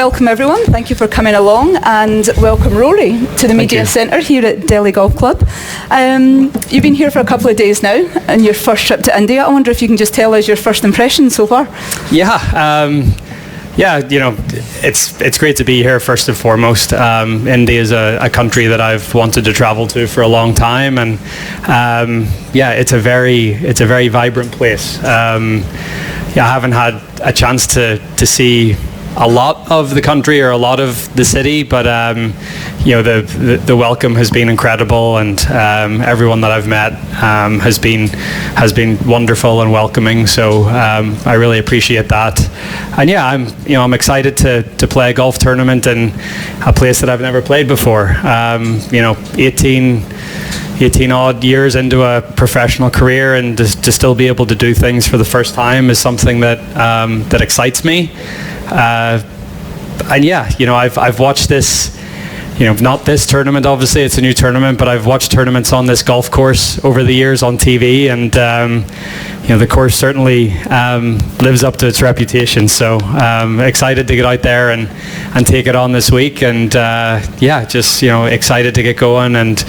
Welcome everyone, thank you for coming along, and welcome Rory to the Media Centre here at Delhi Golf Club. You've been here for a couple of days now on your first trip to India. I wonder if you can just tell us your first impressions so far. It's great to be here first and foremost. India is a country that I've wanted to travel to for a long time, and it's a very vibrant place. I haven't had a chance to see a lot of the country or a lot of the city, but the welcome has been incredible, and everyone that I've met has been wonderful and welcoming. So I really appreciate that. And I'm excited to play a golf tournament in a place that I've never played before. 18 odd years into a professional career, and to still be able to do things for the first time is something that excites me. I've watched this, not this tournament, obviously it's a new tournament, but I've watched tournaments on this golf course over the years on TV, and the course certainly lives up to its reputation. So excited to get out there and take it on this week, and excited to get going, and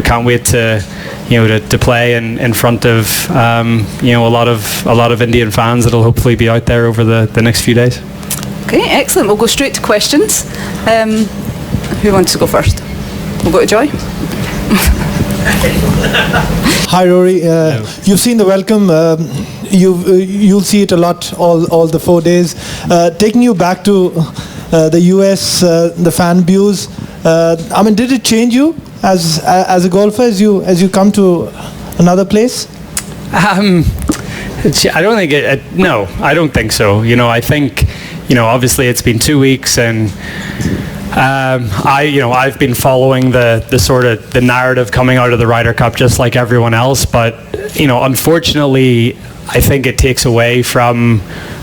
can't wait to play in front of a lot of Indian fans that'll hopefully be out there over the next few days. Okay, excellent. We'll go straight to questions. Who wants to go first? We'll go to Joy. Hi Rory, you've seen the welcome. You'll see it a lot all the 4 days. Taking you back to the US, the fan views. Did it change you as a golfer as you come to another place? I don't think no, I don't think so. I think obviously it's been 2 weeks, and I've been following the sort of the narrative coming out of the Ryder Cup just like everyone else, but unfortunately I think it takes away from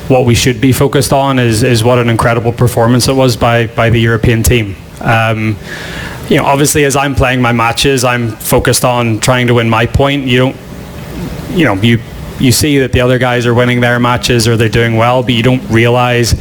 what we should be focused on is what an incredible performance it was by the European team. Obviously as I'm playing my matches, I'm focused on trying to win my point. You see that the other guys are winning their matches or they're doing well, but you don't realize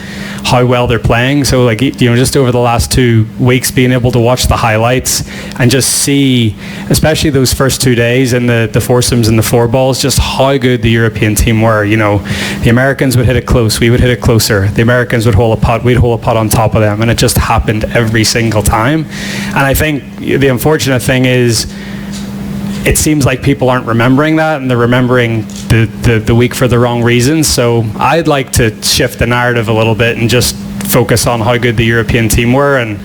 how well they're playing. So just over the last 2 weeks, being able to watch the highlights and just see, especially those first 2 days in the foursomes and the four balls, just how good the European team were. The Americans would hit it close, we would hit it closer. The Americans would hole a putt, we'd hole a putt on top of them, and it just happened every single time. And I think the unfortunate thing is, it seems like people aren't remembering that, and they're remembering the week for the wrong reasons. So I'd like to shift the narrative a little bit and just focus on how good the European team were, and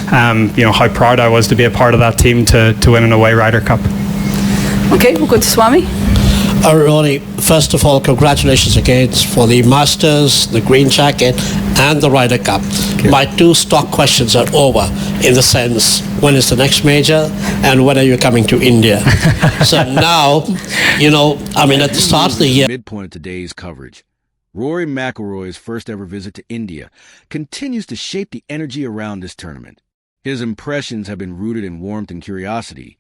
how proud I was to be a part of that team to win an away Ryder Cup. Okay, we'll go to Swami. Rory, first of all, congratulations again for the Masters, the Green Jacket, and the Ryder Cup. My 2 stock questions are over, in the sense, when is the next major, and when are you coming to India? So now, at the start of the year... Midpoint of today's coverage, Rory McIlroy's first ever visit to India continues to shape the energy around this tournament. His impressions have been rooted in warmth and curiosity.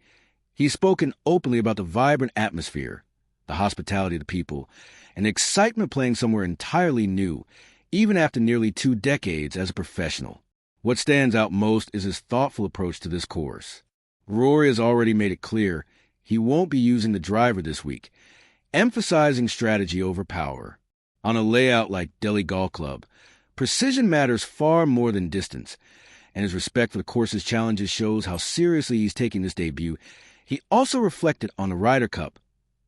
He's spoken openly about the vibrant atmosphere, the hospitality of the people, and the excitement playing somewhere entirely new, even after nearly 2 decades as a professional. What stands out most is his thoughtful approach to this course. Rory has already made it clear he won't be using the driver this week, emphasizing strategy over power. On a layout like Delhi Golf Club, precision matters far more than distance, and his respect for the course's challenges shows how seriously he's taking this debut. He also reflected on the Ryder Cup,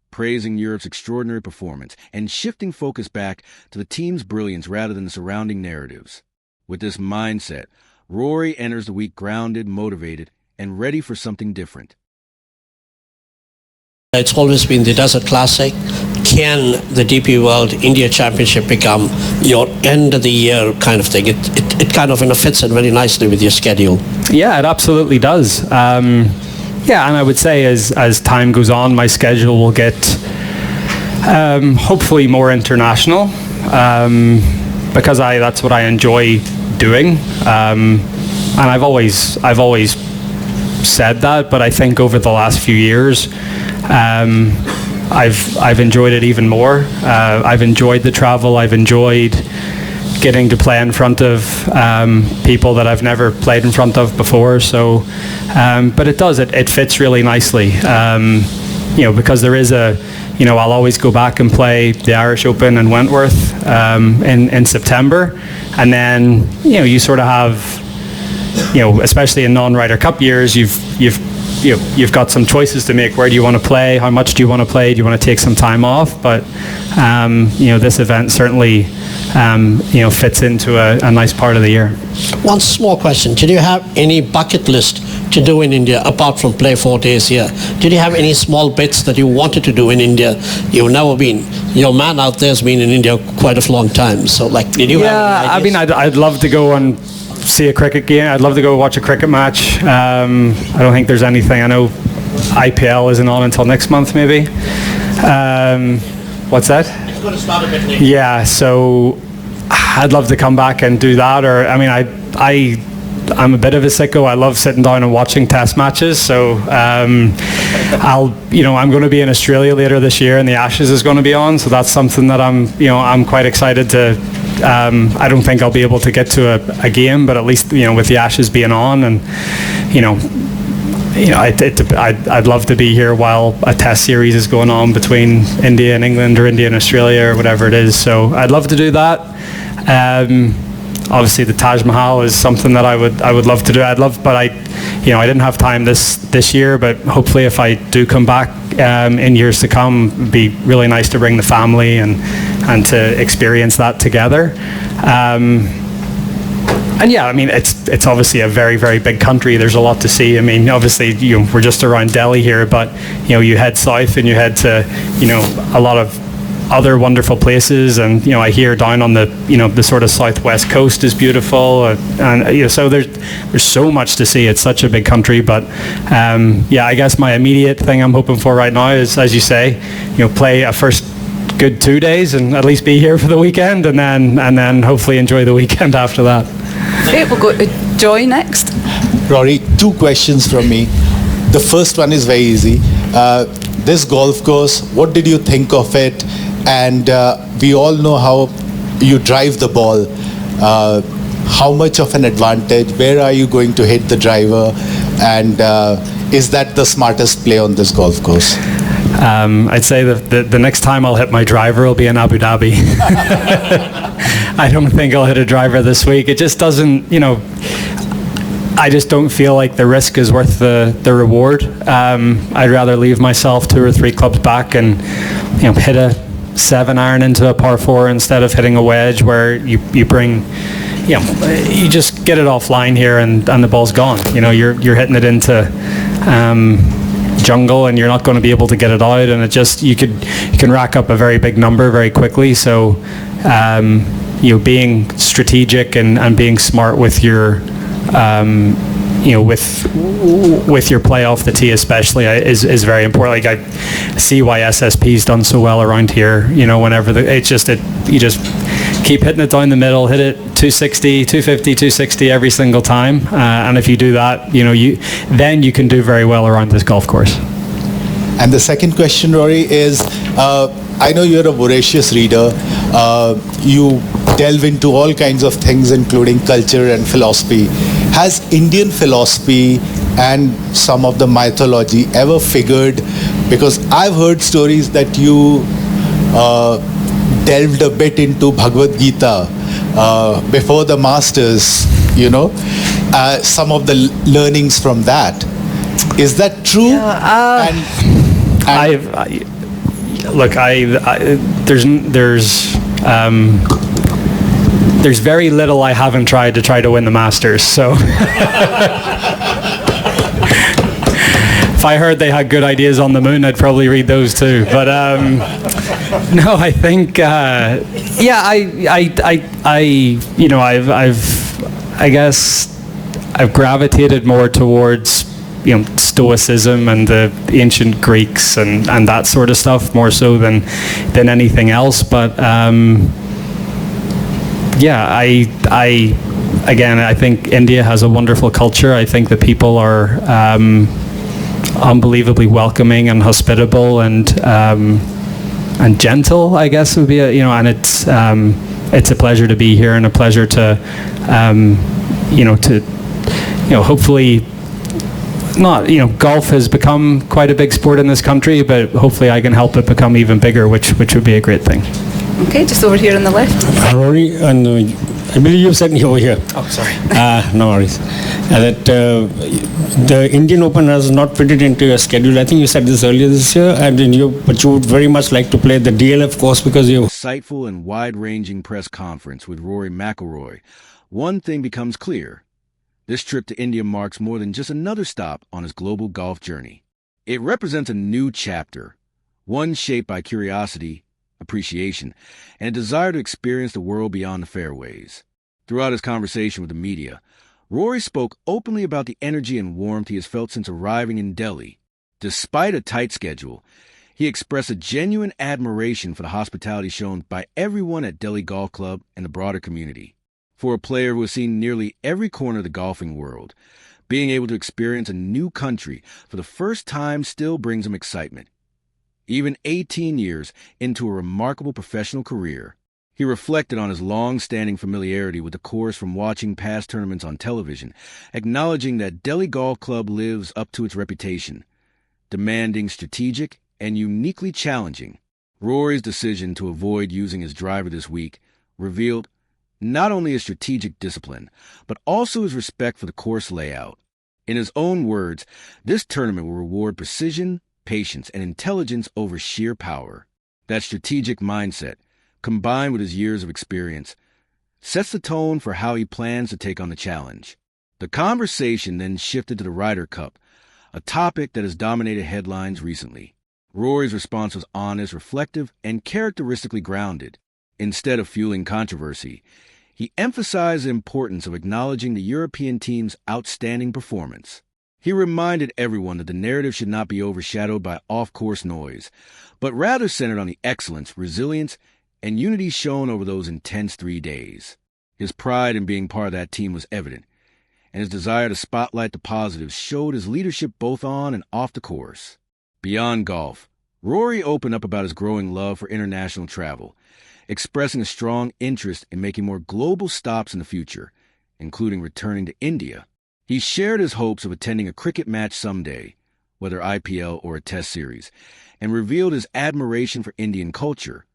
praising Europe's extraordinary performance and shifting focus back to the team's brilliance rather than the surrounding narratives. With this mindset, Rory enters the week grounded, motivated, and ready for something different. It's always been the Desert Classic. Can the DP World India Championship become your end of the year kind of thing? It kind of fits in very nicely with your schedule. Yeah, it absolutely does. And I would say as time goes on, my schedule will get hopefully more international, because that's what I enjoy doing. And I've always said that, but I think over the last few years, I've enjoyed it even more. I've enjoyed the travel. I've enjoyed getting to play in front of people that I've never played in front of before. So, but it fits really nicely. Because there is I'll always go back and play the Irish Open in Wentworth in September, and then you sort of have, especially in non-Ryder Cup years, you've got some choices to make. Where do you want to play? How much do you want to play? Do you want to take some time off? But this event certainly fits into a nice part of the year. One small question: did you have any bucket list to do in India apart from play 4 days here? Did you have any small bits that you wanted to do in India? You've never been. Your man out there has been in India quite a long time. So, did you have any ideas? I'd love to go and see a cricket game. I'd love to go watch a cricket match. I don't think there's anything. I know IPL isn't on until next month, maybe. What's that? It's going to start a bit later. Yeah, so I'd love to come back and do that. Or I'm a bit of a sicko. I love sitting down and watching test matches. So I'm going to be in Australia later this year, and the Ashes is going to be on. So that's something that I'm quite excited to. I don't think I'll be able to get to a game, but at least with the Ashes being on, and I'd love to be here while a test series is going on between India and England, or India and Australia, or whatever it is. So I'd love to do that. Obviously, the Taj Mahal is something that I would love to do. But I didn't have time this year. But hopefully, if I do come back in years to come, it'd be really nice to bring the family and to experience that together. And yeah, it's obviously a very, very big country. There's a lot to see. Obviously, we're just around Delhi here, but you head south and you head to a lot of other wonderful places, and I hear down on the the sort of southwest coast is beautiful, and so there's so much to see. It's such a big country, but I guess my immediate thing I'm hoping for right now is, as you say, play a first good 2 days and at least be here for the weekend, and then hopefully enjoy the weekend after that. Okay, we'll go to Joy next. Rory, 2 questions from me. The first one is very easy. This golf course, what did you think of it? And we all know how you drive the ball. How much of an advantage? Where are you going to hit the driver? And is that the smartest play on this golf course? I'd say the next time I'll hit my driver will be in Abu Dhabi. I don't think I'll hit a driver this week. It just doesn't, I just don't feel like the risk is worth the reward. I'd rather leave myself 2 or 3 clubs back and hit a 7-iron into a par 4 instead of hitting a wedge where you bring, you just get it offline here and the ball's gone. You're hitting it into jungle, and you're not going to be able to get it out, and it just you can rack up a very big number very quickly. So being strategic and being smart with your with your play off the tee especially is very important. Like, I see why SSP's done so well around here. Whenever you just keep hitting it down the middle, hit it 260, 250, 260 every single time, and if you do that, then you can do very well around this golf course. And the second question, Rory, is I know you're a voracious reader. You delve into all kinds of things, including culture and philosophy. Has Indian philosophy and some of the mythology ever figured? Because I've heard stories that you delved a bit into Bhagavad Gita before the Masters, some of the learnings from that. Is that true? Yeah, there's very little I haven't tried to win the Masters. So if I heard they had good ideas on the moon, I'd probably read those too. But no, I think I guess I've gravitated more towards Stoicism and the ancient Greeks and that sort of stuff, more so than anything else. But I think India has a wonderful culture. I think the people are unbelievably welcoming and hospitable and gentle, I guess would be and it's it's a pleasure to be here and a pleasure to, hopefully not, golf has become quite a big sport in this country, but hopefully I can help it become even bigger, which would be a great thing. Okay, just over here on the left. Rory, and I believe you said over here. Oh, sorry. No worries. That the Indian Open has not fitted into your schedule. I think you said this earlier this year, but you would very much like to play the DLF course because you... Insightful and wide-ranging press conference with Rory McIlroy. One thing becomes clear. This trip to India marks more than just another stop on his global golf journey. It represents a new chapter, one shaped by curiosity, appreciation, and a desire to experience the world beyond the fairways. Throughout his conversation with the media, Rory spoke openly about the energy and warmth he has felt since arriving in Delhi. Despite a tight schedule, he expressed a genuine admiration for the hospitality shown by everyone at Delhi Golf Club and the broader community. For a player who has seen nearly every corner of the golfing world, being able to experience a new country for the first time still brings him excitement. Even 18 years into a remarkable professional career, he reflected on his long-standing familiarity with the course from watching past tournaments on television, acknowledging that Delhi Golf Club lives up to its reputation, demanding, strategic, and uniquely challenging. Rory's decision to avoid using his driver this week revealed not only his strategic discipline, but also his respect for the course layout. In his own words, this tournament will reward precision, patience, and intelligence over sheer power. That strategic mindset, combined with his years of experience, sets the tone for how he plans to take on the challenge. The conversation then shifted to the Ryder Cup, a topic that has dominated headlines recently. Rory's response was honest, reflective, and characteristically grounded. Instead of fueling controversy, he emphasized the importance of acknowledging the European team's outstanding performance. He reminded everyone that the narrative should not be overshadowed by off-course noise, but rather centered on the excellence, resilience, and unity shown over those intense 3 days. His pride in being part of that team was evident, and his desire to spotlight the positives showed his leadership both on and off the course. Beyond golf, Rory opened up about his growing love for international travel, expressing a strong interest in making more global stops in the future, including returning to India. He shared his hopes of attending a cricket match someday, whether IPL or a test series, and revealed his admiration for Indian culture,